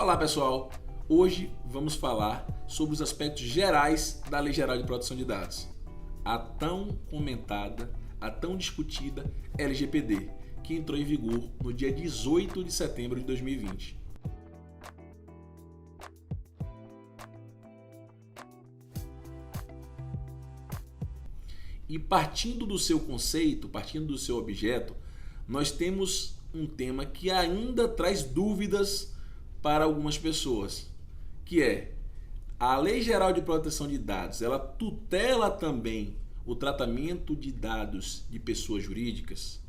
Olá pessoal, hoje vamos falar sobre os aspectos gerais da Lei Geral de Proteção de Dados, a tão comentada, a tão discutida LGPD, que entrou em vigor no dia 18 de setembro de 2020. E partindo do seu conceito, partindo do seu objeto, nós temos um tema que ainda traz dúvidas para algumas pessoas, que é a Lei Geral de Proteção de Dados, ela tutela também o tratamento de dados de pessoas jurídicas?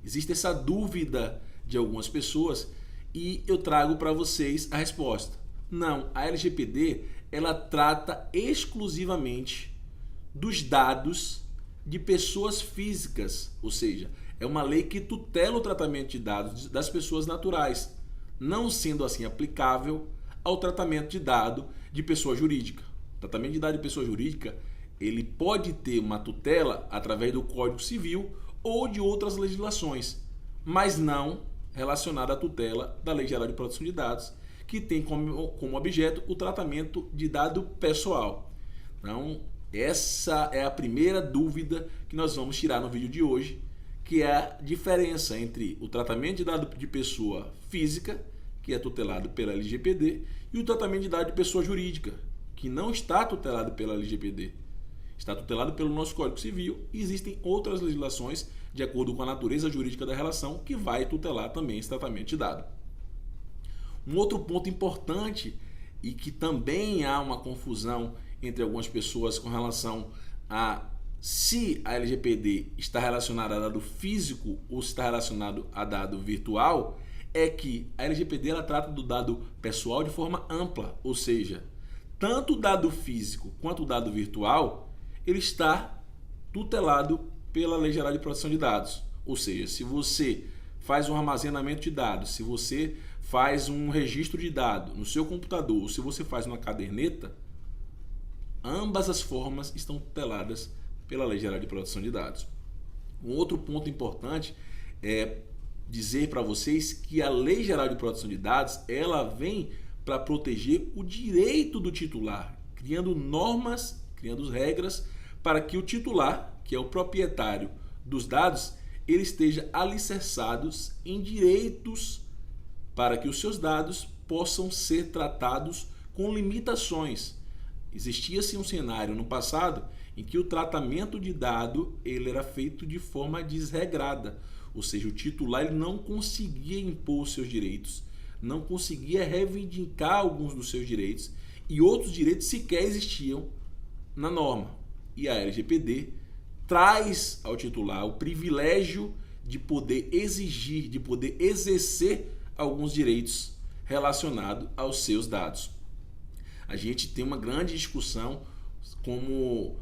Existe essa dúvida de algumas pessoas e eu trago para vocês a resposta. Não, a LGPD ela trata exclusivamente dos dados de pessoas físicas, ou seja, é uma lei que tutela o tratamento de dados das pessoas naturais, não sendo assim aplicável ao tratamento de dado de pessoa jurídica. O tratamento de dado de pessoa jurídica, ele pode ter uma tutela através do Código Civil ou de outras legislações, mas não relacionada à tutela da Lei Geral de Proteção de Dados, que tem como objeto o tratamento de dado pessoal. Então, essa é a primeira dúvida que nós vamos tirar no vídeo de hoje, que é a diferença entre o tratamento de dado de pessoa física, que é tutelado pela LGPD, e o tratamento de dado de pessoa jurídica, que não está tutelado pela LGPD. Está tutelado pelo nosso Código Civil e existem outras legislações, de acordo com a natureza jurídica da relação, que vai tutelar também esse tratamento de dado. Um outro ponto importante e que também há uma confusão entre algumas pessoas com relação a se a LGPD está relacionada a dado físico ou se está relacionado a dado virtual, é que a LGPD ela trata do dado pessoal de forma ampla, ou seja, tanto o dado físico quanto o dado virtual, ele está tutelado pela Lei Geral de Proteção de Dados. Ou seja, se você faz um armazenamento de dados, se você faz um registro de dados no seu computador, ou se você faz numa caderneta, ambas as formas estão tuteladas pela Lei Geral de Proteção de Dados. Um outro ponto importante é dizer para vocês que a Lei Geral de Proteção de Dados ela vem para proteger o direito do titular, criando normas, criando regras para que o titular, que é o proprietário dos dados, ele esteja alicerçado em direitos para que os seus dados possam ser tratados com limitações. Existia-se um cenário no passado em que o tratamento de dado ele era feito de forma desregrada, ou seja, o titular ele não conseguia impor os seus direitos, não conseguia reivindicar alguns dos seus direitos e outros direitos sequer existiam na norma. E a LGPD traz ao titular o privilégio de poder exigir, de poder exercer alguns direitos relacionados aos seus dados. A gente tem uma grande discussão como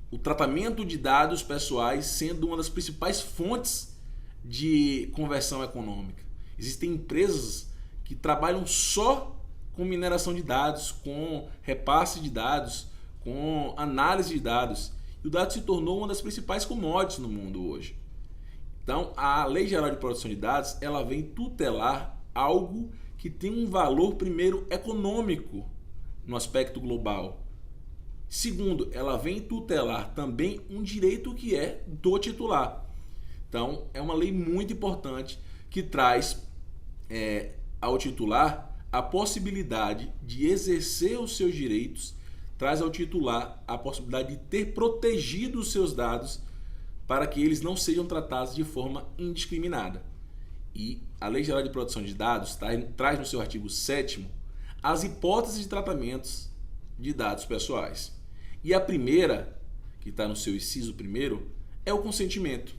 o tratamento de dados pessoais sendo uma das principais fontes de conversão econômica. Existem empresas que trabalham só com mineração de dados, com repasse de dados, com análise de dados. E o dado se tornou uma das principais commodities no mundo hoje. Então, a Lei Geral de Proteção de Dados ela vem tutelar algo que tem um valor, primeiro, econômico no aspecto global. Segundo, ela vem tutelar também um direito que é do titular. Então, é uma lei muito importante que traz ao titular a possibilidade de exercer os seus direitos, traz ao titular a possibilidade de ter protegido os seus dados para que eles não sejam tratados de forma indiscriminada. E a Lei Geral de Proteção de Dados traz no seu artigo 7º as hipóteses de tratamentos de dados pessoais. E a primeira, que está no seu inciso 1º, é o consentimento.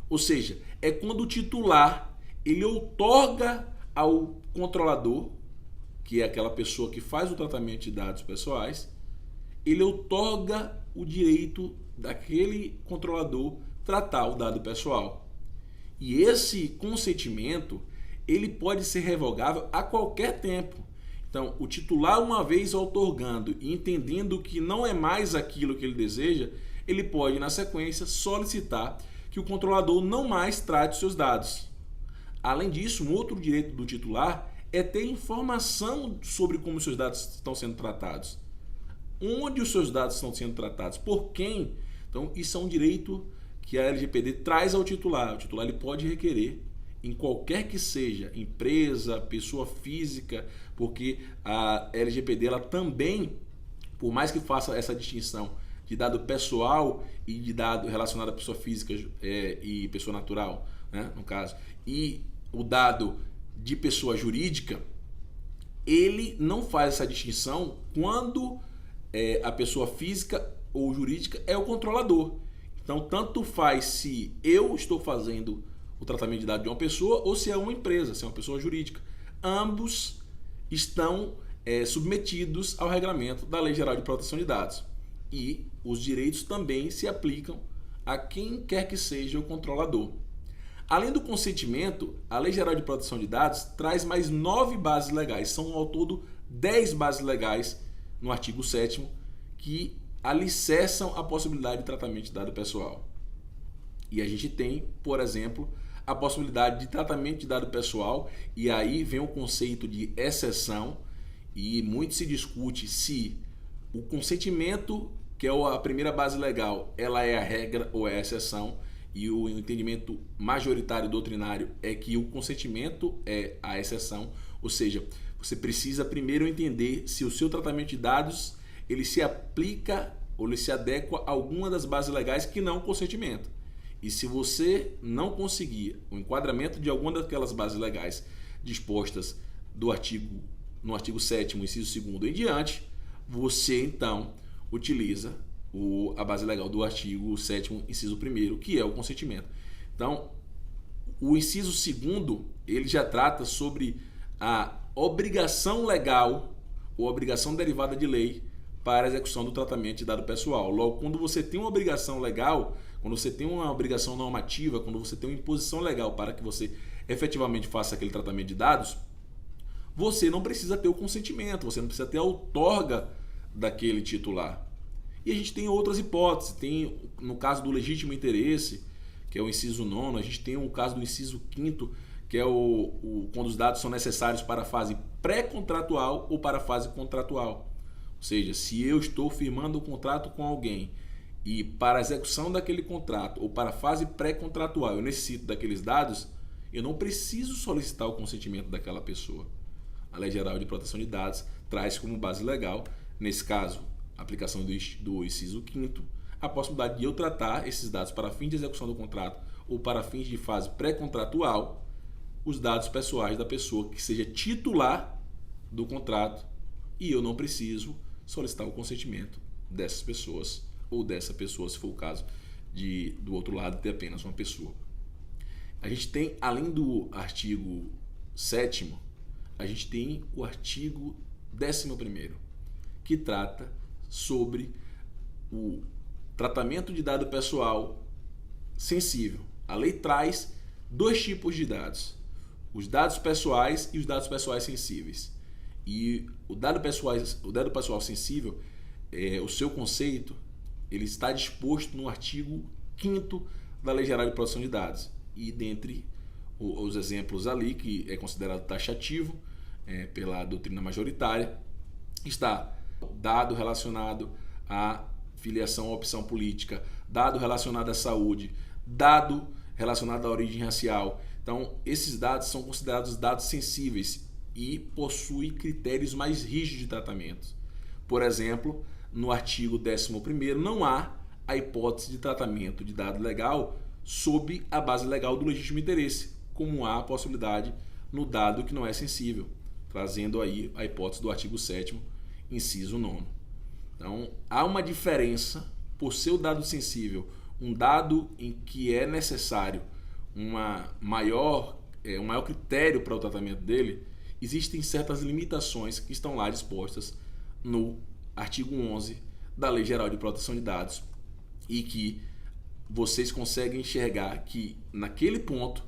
Ou seja, é quando o titular ele outorga ao controlador, que é aquela pessoa que faz o tratamento de dados pessoais, ele outorga o direito daquele controlador tratar o dado pessoal. E esse consentimento ele pode ser revogável a qualquer tempo. Então, o titular, uma vez outorgando e entendendo que não é mais aquilo que ele deseja, ele pode, na sequência, solicitar que o controlador não mais trate seus dados. Além disso, um outro direito do titular é ter informação sobre como os seus dados estão sendo tratados. Onde os seus dados estão sendo tratados, por quem. Então, isso é um direito que a LGPD traz ao titular. O titular ele pode requerer em qualquer que seja, empresa, pessoa física, porque a LGPD ela também, por mais que faça essa distinção de dado pessoal e de dado relacionado à pessoa física e pessoa natural, né, no caso, e o dado de pessoa jurídica, ele não faz essa distinção quando a pessoa física ou jurídica é o controlador. Então, tanto faz se eu estou fazendo o tratamento de dados de uma pessoa ou se é uma empresa, se é uma pessoa jurídica. Ambos estão submetidos ao regramento da Lei Geral de Proteção de Dados. E os direitos também se aplicam a quem quer que seja o controlador. Além do consentimento, a Lei Geral de Proteção de Dados traz mais 9 bases legais. São ao todo 10 bases legais no artigo 7º que alicerçam a possibilidade de tratamento de dado pessoal. E a gente tem, por exemplo, a possibilidade de tratamento de dado pessoal, e aí vem o conceito de exceção, e muito se discute se o consentimento, que é a primeira base legal, ela é a regra ou é a exceção, e o entendimento majoritário doutrinário é que o consentimento é a exceção, ou seja, você precisa primeiro entender se o seu tratamento de dados ele se aplica ou ele se adequa a alguma das bases legais que não o consentimento. E se você não conseguir o enquadramento de alguma daquelas bases legais dispostas no artigo 7º, inciso 2º em diante, você então utiliza a base legal do artigo 7º, inciso 1º, que é o consentimento. Então, o inciso 2º, ele já trata sobre a obrigação legal ou obrigação derivada de lei para a execução do tratamento de dado pessoal. Logo, quando você tem uma obrigação legal, quando você tem uma obrigação normativa, quando você tem uma imposição legal para que você efetivamente faça aquele tratamento de dados, você não precisa ter o consentimento, você não precisa ter a outorga daquele titular. E a gente tem outras hipóteses. Tem, no caso do legítimo interesse, que é o inciso 9º, a gente tem o caso do inciso 5º, que é quando os dados são necessários para a fase pré-contratual ou para a fase contratual. Ou seja, se eu estou firmando um contrato com alguém e para a execução daquele contrato ou para a fase pré-contratual eu necessito daqueles dados, eu não preciso solicitar o consentimento daquela pessoa. A Lei Geral de Proteção de Dados traz como base legal, nesse caso, a aplicação do inciso 5º, a possibilidade de eu tratar esses dados para fins de execução do contrato ou para fins de fase pré-contratual, os dados pessoais da pessoa que seja titular do contrato, e eu não preciso solicitar o consentimento dessas pessoas ou dessa pessoa, se for o caso do outro lado ter apenas uma pessoa. A gente tem, além do artigo 7º, a gente tem o artigo 11º, que trata sobre o tratamento de dado pessoal sensível. A lei traz 2 tipos de dados: os dados pessoais e os dados pessoais sensíveis. E o dado pessoal sensível, o seu conceito, ele está disposto no artigo 5º da Lei Geral de Proteção de Dados. E dentre os exemplos ali, que é considerado taxativo pela doutrina majoritária, está dado relacionado à filiação ou opção política, dado relacionado à saúde, dado relacionado à origem racial. Então, esses dados são considerados dados sensíveis e possuem critérios mais rígidos de tratamento. Por exemplo, no artigo 11º não há a hipótese de tratamento de dado legal sob a base legal do legítimo interesse, como há a possibilidade no dado que não é sensível, trazendo aí a hipótese do artigo 7º, inciso 9º. Então, há uma diferença por ser o dado sensível, um dado em que é necessário um maior critério para o tratamento dele. Existem certas limitações que estão lá dispostas no artigo 11 da Lei Geral de Proteção de Dados e que vocês conseguem enxergar que naquele ponto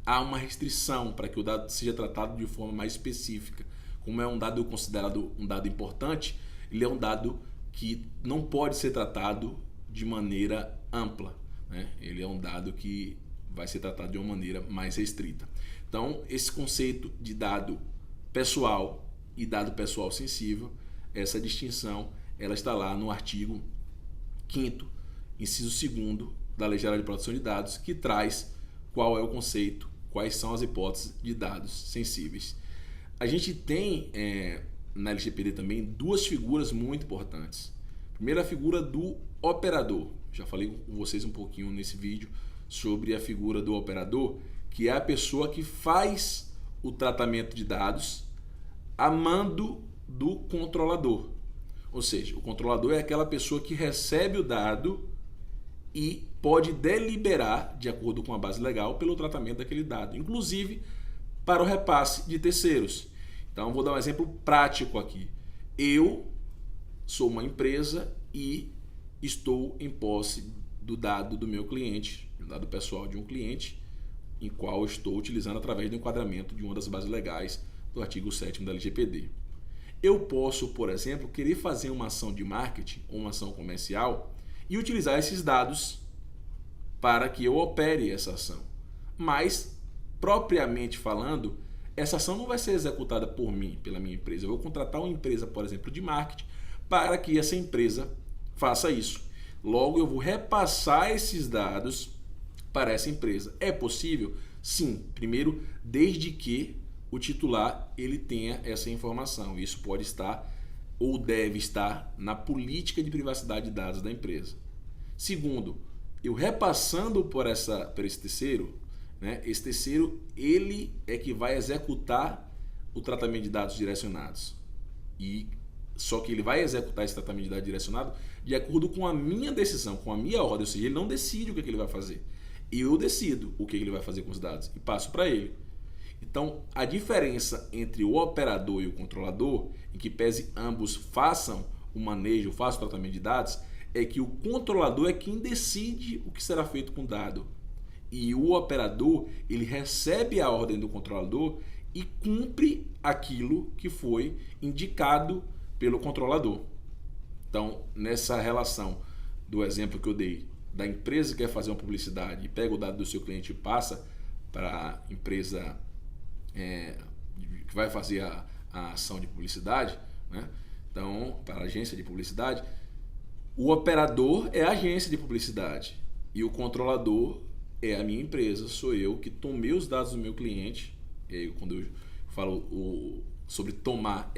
há uma restrição para que o dado seja tratado de forma mais específica. Como é um dado considerado um dado importante, ele é um dado que não pode ser tratado de maneira ampla, né? Ele é um dado que vai ser tratado de uma maneira mais restrita. Então, esse conceito de dado pessoal e dado pessoal sensível. Essa distinção ela está lá no artigo 5º, inciso 2º da Lei Geral de Proteção de Dados, que traz qual é o conceito, quais são as hipóteses de dados sensíveis. A gente tem na LGPD também duas figuras muito importantes. Primeiro, a figura do operador. Já falei com vocês um pouquinho nesse vídeo sobre a figura do operador, que é a pessoa que faz o tratamento de dados a mando do controlador. Ou seja, o controlador é aquela pessoa que recebe o dado e pode deliberar, de acordo com a base legal, pelo tratamento daquele dado, inclusive para o repasse de terceiros. Então, vou dar um exemplo prático aqui. Eu sou uma empresa e estou em posse do dado do meu cliente, do dado pessoal de um cliente, em qual eu estou utilizando através do enquadramento de uma das bases legais do artigo 7º da LGPD. Eu posso, por exemplo, querer fazer uma ação de marketing ou uma ação comercial e utilizar esses dados para que eu opere essa ação. Mas, propriamente falando, essa ação não vai ser executada por mim, pela minha empresa. Eu vou contratar uma empresa, por exemplo, de marketing para que essa empresa faça isso. Logo, eu vou repassar esses dados para essa empresa. É possível? Sim. Primeiro, desde que o titular ele tenha essa informação. Isso pode estar ou deve estar na política de privacidade de dados da empresa. Segundo, eu repassando por esse terceiro, né, esse terceiro ele é que vai executar o tratamento de dados direcionados. Só que ele vai executar esse tratamento de dados direcionado de acordo com a minha decisão, com a minha ordem. Ou seja, ele não decide o que ele vai fazer. Eu decido o que ele vai fazer com os dados e passo para ele. Então, a diferença entre o operador e o controlador, em que pese ambos façam o manejo, façam o tratamento de dados, é que o controlador é quem decide o que será feito com o dado. E o operador, ele recebe a ordem do controlador e cumpre aquilo que foi indicado pelo controlador. Então, nessa relação do exemplo que eu dei, da empresa que quer fazer uma publicidade e pega o dado do seu cliente e passa para a empresa que vai fazer a ação de publicidade, né? Então, para a agência de publicidade, o operador é a agência de publicidade e o controlador é a minha empresa, sou eu que tomei os dados do meu cliente. E aí, quando eu falo sobre tomar,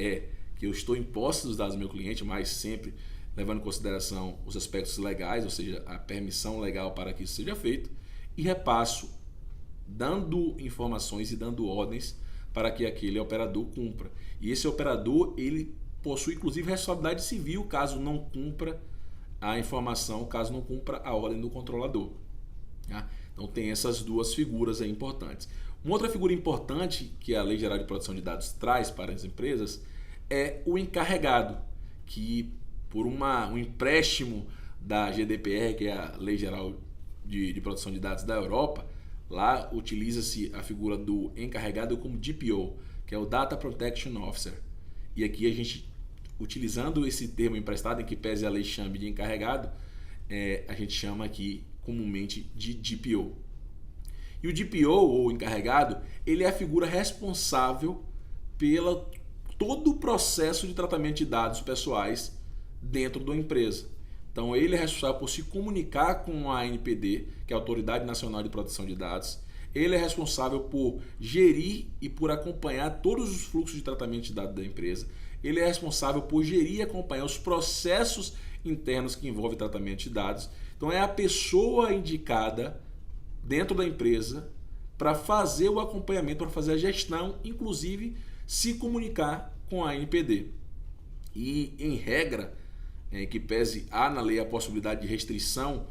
que eu estou em posse dos dados do meu cliente, mas sempre levando em consideração os aspectos legais, ou seja, a permissão legal para que isso seja feito, e repasso, dando informações e dando ordens para que aquele operador cumpra. E esse operador, ele possui inclusive responsabilidade civil caso não cumpra a informação, caso não cumpra a ordem do controlador. Tá? Então tem essas duas figuras aí importantes. Uma outra figura importante que a Lei Geral de Proteção de Dados traz para as empresas é o encarregado, que por um empréstimo da GDPR, que é a Lei Geral de Proteção de Dados da Europa, lá utiliza-se a figura do encarregado como DPO, que é o Data Protection Officer. E aqui a gente, utilizando esse termo emprestado, em que pese a lei chame de encarregado, a gente chama aqui comumente de DPO. E o DPO, ou encarregado, ele é a figura responsável pela todo o processo de tratamento de dados pessoais dentro da empresa. Então, ele é responsável por se comunicar com a ANPD, que é a Autoridade Nacional de Proteção de Dados. Ele é responsável por gerir e por acompanhar todos os fluxos de tratamento de dados da empresa. Ele é responsável por gerir e acompanhar os processos internos que envolvem tratamento de dados. Então, é a pessoa indicada dentro da empresa para fazer o acompanhamento, para fazer a gestão, inclusive se comunicar com a ANPD. E, em regra, que pese há na lei a possibilidade de restrição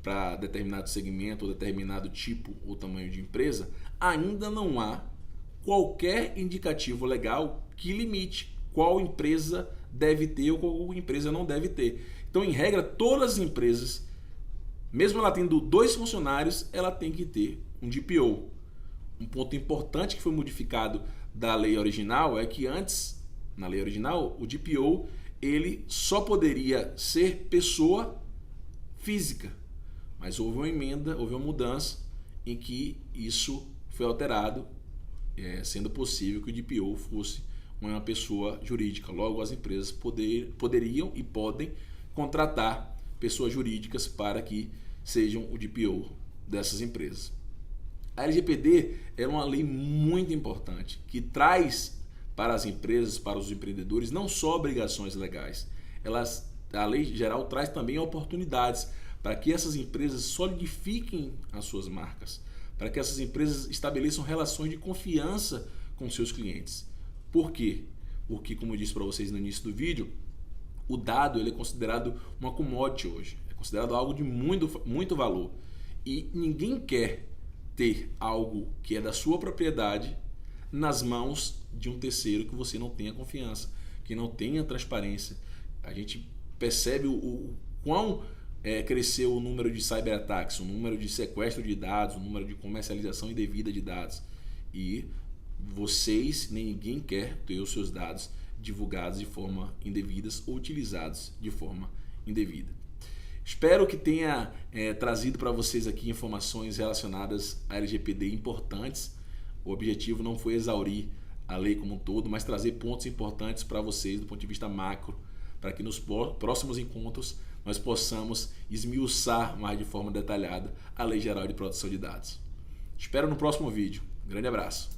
para determinado segmento ou determinado tipo ou tamanho de empresa, ainda não há qualquer indicativo legal que limite qual empresa deve ter ou qual empresa não deve ter. Então, em regra, todas as empresas, mesmo ela tendo 2 funcionários, ela tem que ter um DPO. Um ponto importante que foi modificado da lei original é que antes, na lei original, o DPO ele só poderia ser pessoa física, mas houve uma emenda, houve uma mudança em que isso foi alterado sendo possível que o DPO fosse uma pessoa jurídica. Logo, as empresas poderiam e podem contratar pessoas jurídicas para que sejam o DPO dessas empresas. A LGPD é uma lei muito importante que traz para as empresas, para os empreendedores, não só obrigações legais. A lei geral traz também oportunidades para que essas empresas solidifiquem as suas marcas, para que essas empresas estabeleçam relações de confiança com seus clientes. Por quê? Porque, como eu disse para vocês no início do vídeo, o dado ele é considerado uma commodity hoje, é considerado algo de muito valor. E ninguém quer ter algo que é da sua propriedade nas mãos de um terceiro que você não tenha confiança, que não tenha transparência. A gente percebe o quão cresceu o número de cyberataques, o número de sequestro de dados, o número de comercialização indevida de dados. E vocês, nem ninguém quer ter os seus dados divulgados de forma indevida ou utilizados de forma indevida. Espero que tenha trazido para vocês aqui informações relacionadas à LGPD importantes. O objetivo não foi exaurir a lei como um todo, mas trazer pontos importantes para vocês do ponto de vista macro, para que nos próximos encontros nós possamos esmiuçar mais de forma detalhada a Lei Geral de Proteção de Dados. Espero no próximo vídeo. Um grande abraço.